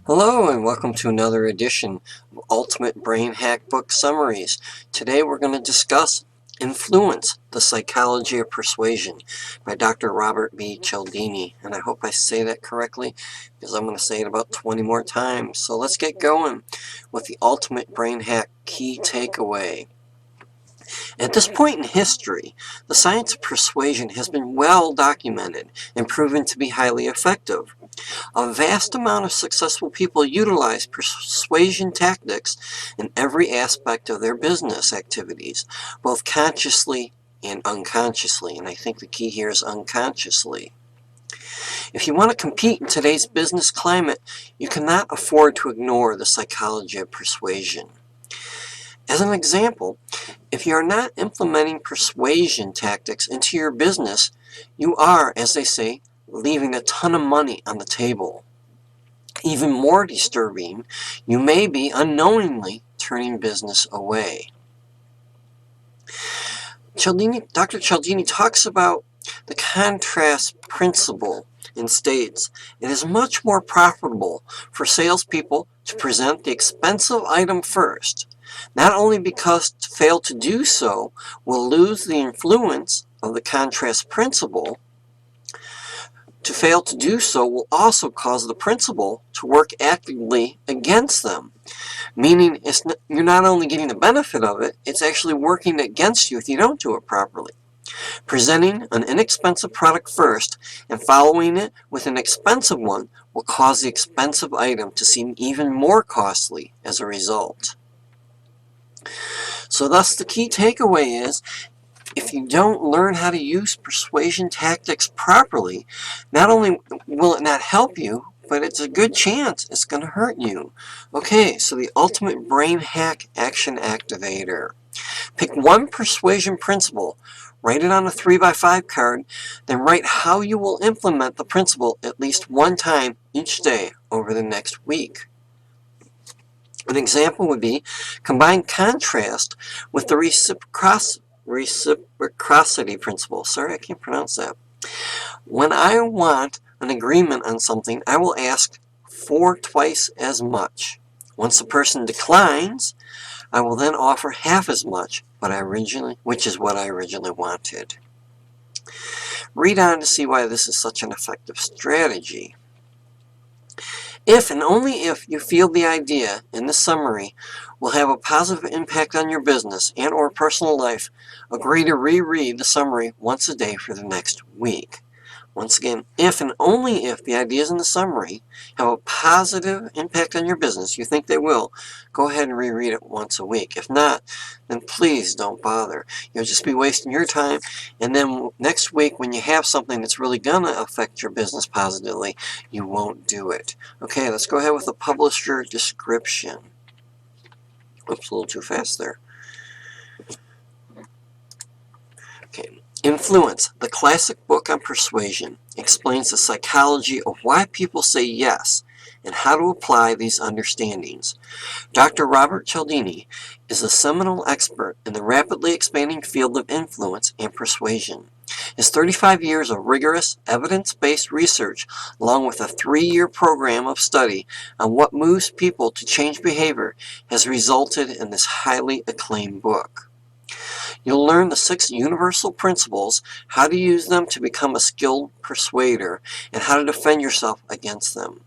Hello and welcome to another edition of Ultimate Brain Hack Book Summaries. Today we're going to discuss Influence, the Psychology of Persuasion by Dr. Robert B. Cialdini. And I hope I say that correctly because I'm going to say it about 20 more times. So let's get going with the Ultimate Brain Hack Key Takeaway. At this point in history, the science of persuasion has been well documented and proven to be highly effective. A vast amount of successful people utilize persuasion tactics in every aspect of their business activities, both consciously and unconsciously, and I think the key here is unconsciously. If you want to compete in today's business climate, you cannot afford to ignore the psychology of persuasion. As an example, if you are not implementing persuasion tactics into your business, you are, as they say, leaving a ton of money on the table. Even more disturbing, you may be unknowingly turning business away. Dr. Cialdini talks about the contrast principle and states it is much more profitable for salespeople to present the expensive item first, not only because to fail to do so will lose the influence of the contrast principle. To fail to do so will also cause the principle to work actively against them, meaning you're not only getting the benefit of it, it's actually working against you if you don't do it properly. Presenting an inexpensive product first and following it with an expensive one will cause the expensive item to seem even more costly as a result. So thus the key takeaway is, if you don't learn how to use persuasion tactics properly, not only will it not help you, but it's a good chance it's going to hurt you. Okay, so the ultimate brain hack action activator. Pick one persuasion principle, write it on a 3x5 card, then write how you will implement the principle at least one time each day over the next week. An example would be combine contrast with the reciprocity principle. Sorry, I can't pronounce that. When I want an agreement on something, I will ask for twice as much. Once the person declines, I will then offer half as much, which is what I originally wanted. Read on to see why this is such an effective strategy. If and only if you feel the idea in the summary will have a positive impact on your business and or personal life, agree to reread the summary once a day for the next week. Once again, if and only if the ideas in the summary have a positive impact on your business, you think they will, go ahead and reread it once a week. If not, then please don't bother. You'll just be wasting your time, and then next week when you have something that's really going to affect your business positively, you won't do it. Okay, let's go ahead with the publisher description. Oops, a little too fast there. Okay. Influence, the classic book on persuasion, explains the psychology of why people say yes and how to apply these understandings. Dr. Robert Cialdini is a seminal expert in the rapidly expanding field of influence and persuasion. His 35 years of rigorous, evidence-based research, along with a 3-year program of study on what moves people to change behavior, has resulted in this highly acclaimed book. You'll learn the 6 universal principles, how to use them to become a skilled persuader, and how to defend yourself against them.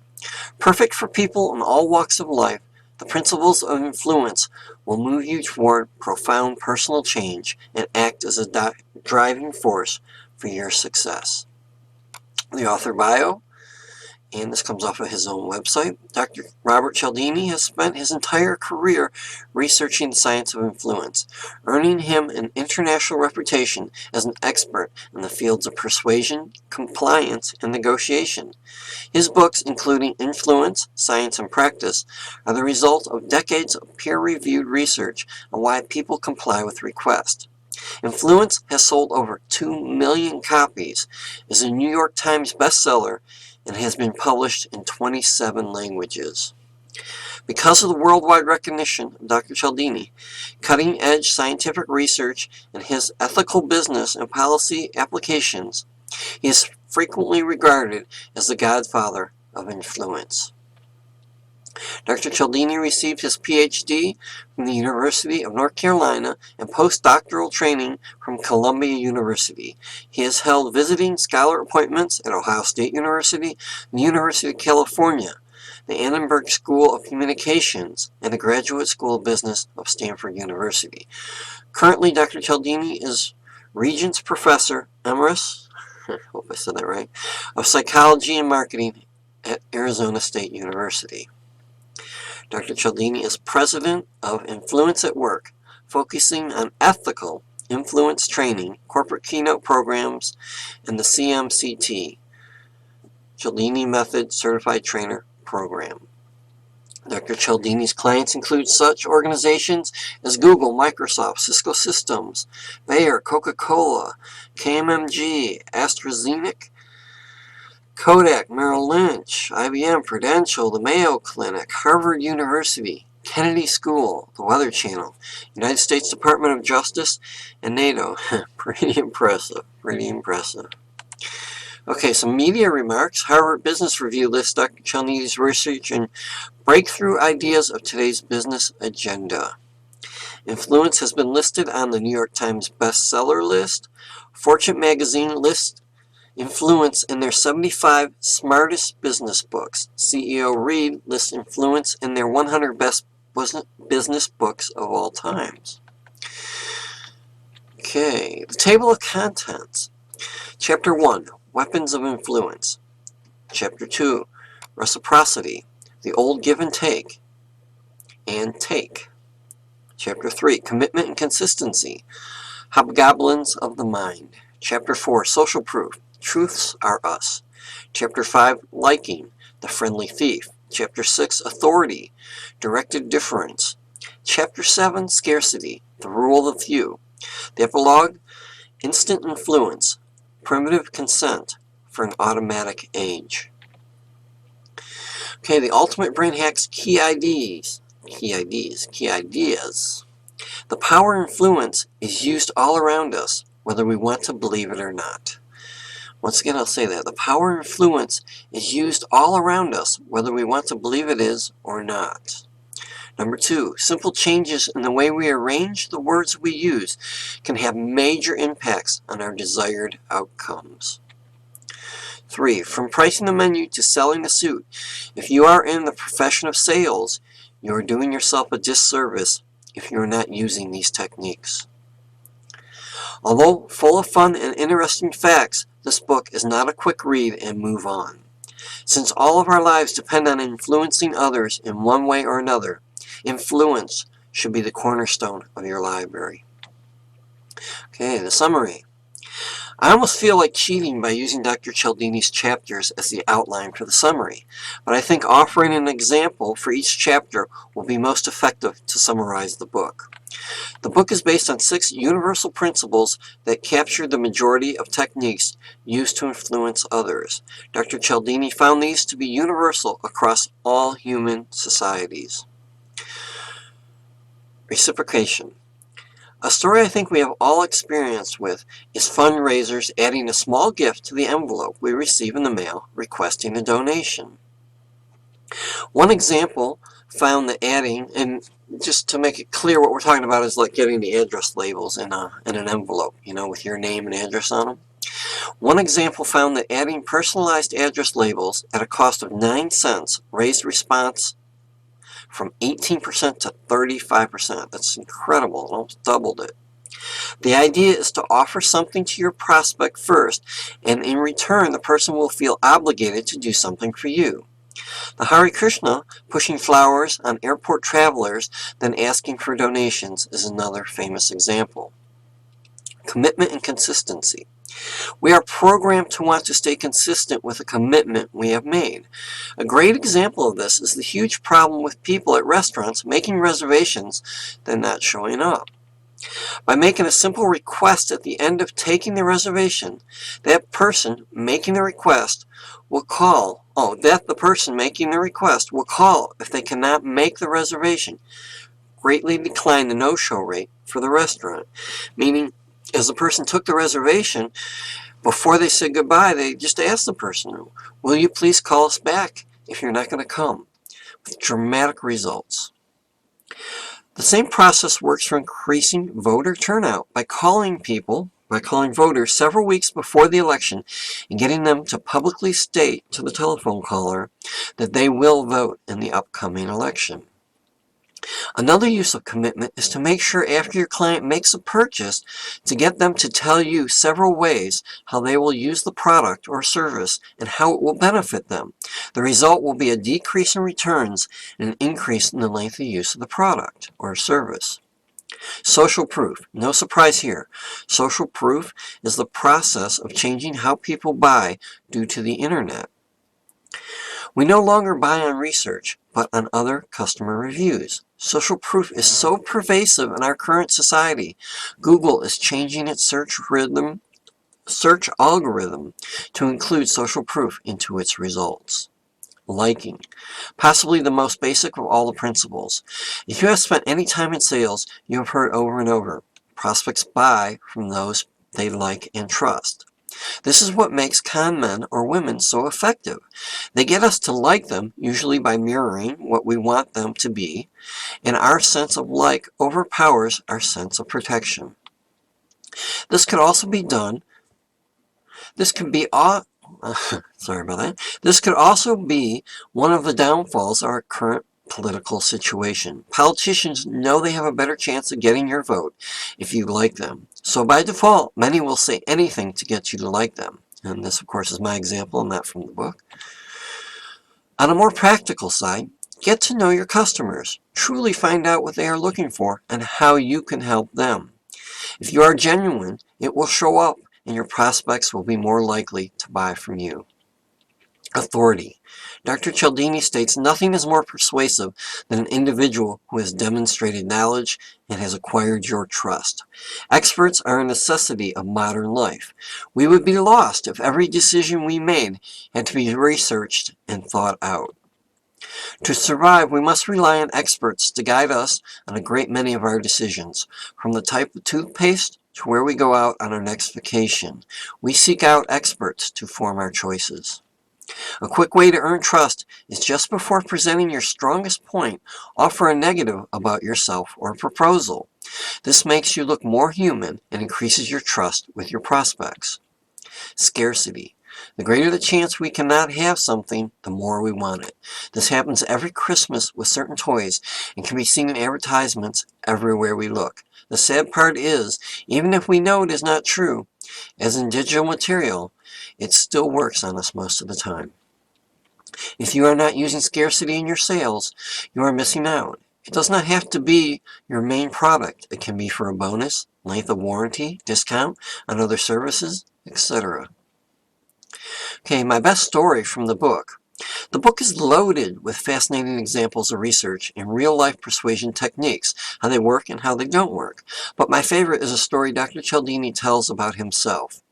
Perfect for people in all walks of life, the principles of influence will move you toward profound personal change and act as a driving force for your success. The author bio, and this comes off of his own website. Dr. Robert Cialdini has spent his entire career researching the science of influence, earning him an international reputation as an expert in the fields of persuasion, compliance, and negotiation. His books, including Influence, Science and Practice, are the result of decades of peer-reviewed research on why people comply with requests. Influence has sold over 2 million copies, is a New York Times bestseller, and has been published in 27 languages. Because of the worldwide recognition of Dr. Cialdini, cutting-edge scientific research, and his ethical business and policy applications, he is frequently regarded as the godfather of influence. Dr. Cialdini received his PhD from the University of North Carolina and postdoctoral training from Columbia University. He has held visiting scholar appointments at Ohio State University, the University of California, the Annenberg School of Communications, and the Graduate School of Business of Stanford University. Currently, Dr. Cialdini is Regents Professor Emeritus, I hope I said that right, of Psychology and Marketing at Arizona State University. Dr. Cialdini is president of Influence at Work, focusing on ethical influence training, corporate keynote programs, and the CMCT, Cialdini Method Certified Trainer Program. Dr. Cialdini's clients include such organizations as Google, Microsoft, Cisco Systems, Bayer, Coca-Cola, KMMG, AstraZeneca, Kodak, Merrill Lynch, IBM, Prudential, the Mayo Clinic, Harvard University, Kennedy School, the Weather Channel, United States Department of Justice, and NATO. Pretty impressive. Okay, some media remarks. Harvard Business Review lists Dr. Cialdini's research and breakthrough ideas of today's business agenda. Influence has been listed on the New York Times bestseller list. Fortune magazine lists Influence in their 75 smartest business books. CEO Reed lists Influence in their 100 best business books of all times. Okay, the table of contents. Chapter 1, Weapons of Influence. Chapter 2, Reciprocity, the old give and take. Chapter 3, Commitment and Consistency, Hobgoblins of the Mind. Chapter 4, Social Proof, Truths Are Us. Chapter 5, Liking, The Friendly Thief. Chapter 6, Authority, Directed Difference. Chapter 7, Scarcity, The Rule of the Few. The epilogue, Instant Influence, Primitive Consent for an Automatic Age. Okay, the Ultimate Brain Hack's key ideas. The power of influence is used all around us, whether we want to believe it or not. Once again, I'll say that. The power of influence is used all around us, whether we want to believe it is or not. Number 2, simple changes in the way we arrange the words we use can have major impacts on our desired outcomes. 3, from pricing the menu to selling the suit, if you are in the profession of sales, you are doing yourself a disservice if you are not using these techniques. Although full of fun and interesting facts, this book is not a quick read and move on. Since all of our lives depend on influencing others in one way or another, influence should be the cornerstone of your library. Okay, the summary. I almost feel like cheating by using Dr. Cialdini's chapters as the outline for the summary, but I think offering an example for each chapter will be most effective to summarize the book. The book is based on 6 universal principles that capture the majority of techniques used to influence others. Dr. Cialdini found these to be universal across all human societies. Reciprocation. A story I think we have all experienced with is fundraisers adding a small gift to the envelope we receive in the mail requesting a donation. One example found that adding, and just to make it clear what we're talking about is like getting the address labels in an envelope, with your name and address on them. One example found that adding personalized address labels at a cost of 9 cents raised response from 18% to 35%. That's incredible. It almost doubled it. The idea is to offer something to your prospect first, and in return, the person will feel obligated to do something for you. The Hare Krishna pushing flowers on airport travelers, then asking for donations is another famous example. Commitment and consistency. We are programmed to want to stay consistent with a commitment we have made. A great example of this is the huge problem with people at restaurants making reservations then not showing up. By making a simple request at the end of taking the reservation, that person making the request will call. The person making the request will call if they cannot make the reservation, greatly decline the no-show rate for the restaurant. Meaning, as the person took the reservation, before they said goodbye, they just asked the person, will you please call us back if you're not going to come? with dramatic results. The same process works for increasing voter turnout by calling voters several weeks before the election and getting them to publicly state to the telephone caller that they will vote in the upcoming election. Another use of commitment is to make sure after your client makes a purchase to get them to tell you several ways how they will use the product or service and how it will benefit them. The result will be a decrease in returns and an increase in the length of use of the product or service. Social proof. No surprise here. Social proof is the process of changing how people buy due to the internet. We no longer buy on research, but on other customer reviews. Social proof is so pervasive in our current society. Google is changing its search algorithm to include social proof into its results. Liking. Possibly the most basic of all the principles. If you have spent any time in sales, you have heard over and over, prospects buy from those they like and trust. This is what makes con men or women so effective. They get us to like them, usually by mirroring what we want them to be, and our sense of like overpowers our sense of protection. This could also be done. This could be sorry about that. This could also be one of the downfalls of our current political situation. Politicians know they have a better chance of getting your vote if you like them. So by default, many will say anything to get you to like them. And this, of course, is my example and not from the book. On a more practical side, get to know your customers. Truly find out what they are looking for and how you can help them. If you are genuine, it will show up and your prospects will be more likely to buy from you. Authority. Dr. Cialdini states nothing is more persuasive than an individual who has demonstrated knowledge and has acquired your trust. Experts are a necessity of modern life. We would be lost if every decision we made had to be researched and thought out. To survive, we must rely on experts to guide us on a great many of our decisions, from the type of toothpaste to where we go out on our next vacation. We seek out experts to form our choices. A quick way to earn trust is just before presenting your strongest point, offer a negative about yourself or proposal. This makes you look more human and increases your trust with your prospects. Scarcity. The greater the chance we cannot have something, the more we want it. This happens every Christmas with certain toys and can be seen in advertisements everywhere we look. The sad part is, even if we know it is not true, as in digital material, it still works on us most of the time. If you are not using scarcity in your sales, you are missing out. It does not have to be your main product. It can be for a bonus, length of warranty, discount on other services, etc. Okay, my best story from the book. The book is loaded with fascinating examples of research and real-life persuasion techniques, how they work and how they don't work. But my favorite is a story Dr. Cialdini tells about himself.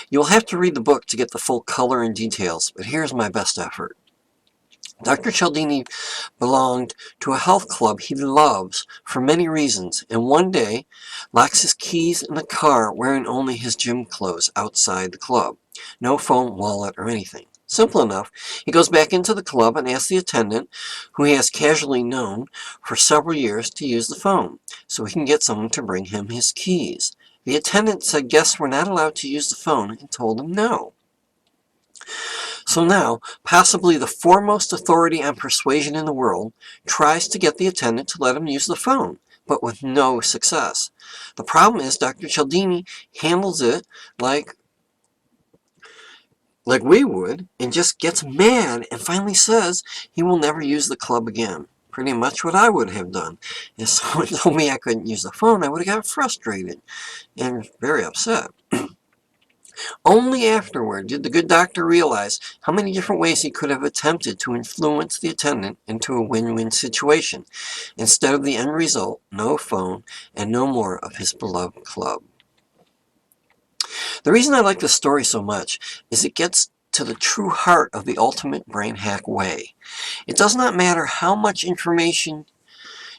You'll have to read the book to get the full color and details, but here's my best effort. Dr. Cialdini belonged to a health club he loves for many reasons, and one day locks his keys in the car wearing only his gym clothes outside the club. No phone, wallet, or anything. Simple enough. He goes back into the club and asks the attendant, who he has casually known for several years, to use the phone, so he can get someone to bring him his keys. The attendant said guests were not allowed to use the phone and told him no. So now, possibly the foremost authority on persuasion in the world tries to get the attendant to let him use the phone, but with no success. The problem is Dr. Cialdini handles it like we would and just gets mad and finally says he will never use the club again. Pretty much what I would have done. If someone told me I couldn't use the phone, I would have got frustrated and very upset. Only afterward did the good doctor realize how many different ways he could have attempted to influence the attendant into a win-win situation, instead of the end result, no phone and no more of his beloved club. The reason I like this story so much is it gets to the true heart of the ultimate brain hack way. It does not matter how much information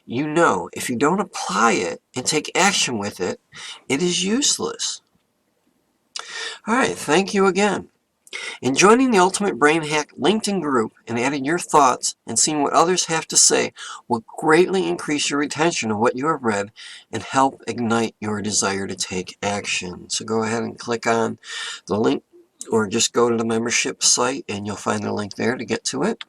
you know. If you don't apply it and take action with it, it is useless. All right, thank you again. In joining the Ultimate Brain Hack LinkedIn group and adding your thoughts and seeing what others have to say will greatly increase your retention of what you have read and help ignite your desire to take action. So go ahead and click on the link or just go to the membership site and you'll find the link there to get to it.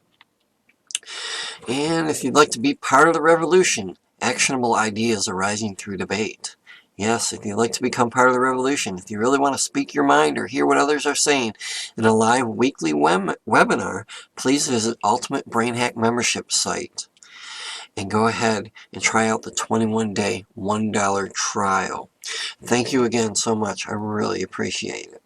And if you'd like to be part of the revolution, actionable ideas arising through debate. Yes, if you'd like to become part of the revolution, if you really want to speak your mind or hear what others are saying in a live weekly webinar, please visit Ultimate Brain Hack membership site and go ahead and try out the 21-day $1 trial. Thank you again so much. I really appreciate it.